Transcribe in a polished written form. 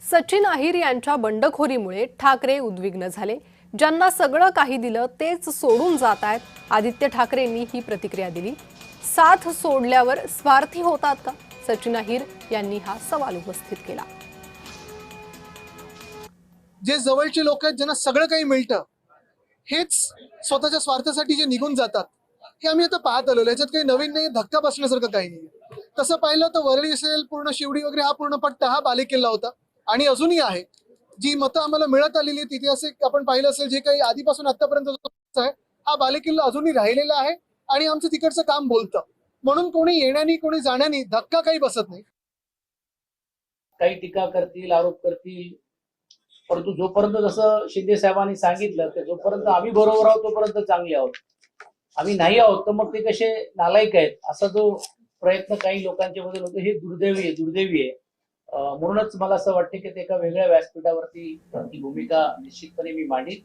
सचिन अहिर यांच्या बंडखोरीमुळे ठाकरे उद्विग्न झाले। ज्यांना सगळं काही दिलं तेच सोडून जात आहेत। आदित्य ठाकरेंनी ही प्रतिक्रिया दिली। साथ सोडल्यावर स्वार्थी होतात का? सचिन अहिर यांनी हा सवाल उपस्थित केला। जे जवळचे लोक आहेत ज्यांना सगळं काही मिळतं हेच स्वतःच्या स्वार्थासाठी जे निघून जातात हे आम्ही आता पाहत आलो। याच्यात काही नवीन नाही, धक्का बसण्यासारखं काही नाही। तसं पाहिलं तर वरळी असेल, पूर्ण शिवडी वगैरे हा पूर्ण पट्टा हा बालेकिल्ला होता आणि अजूनही आहे। जी मतं आम्हाला मिळत आलेली आहेत तिथे असे आपण पाहिलं असेल जे काही आधीपासून आतापर्यंत आहे हा बालेकिल्ला अजूनही राहिलेला आहे आणि आमचं तिकडचं काम बोलतं। म्हणून कोणी येण्यानी कोणी जाण्यानी धक्का काही बसत नाही। काही टीका करतील, आरोप करतील, परंतु जोपर्यंत जसं शिंदे साहेबांनी सांगितलं की जोपर्यंत आम्ही बरोबर आहोत तोपर्यंत चांगले आहोत, आम्ही नाही आहोत तर मग ते कसे नालायक आहेत असा जो प्रयत्न काही लोकांच्या मध्ये होतो हे दुर्दैवी आहे। म्हणूनच मला असं वाटतं की ते एका वेगळ्या व्यासपीठावरती ही भूमिका निश्चितपणे मी मांडीन।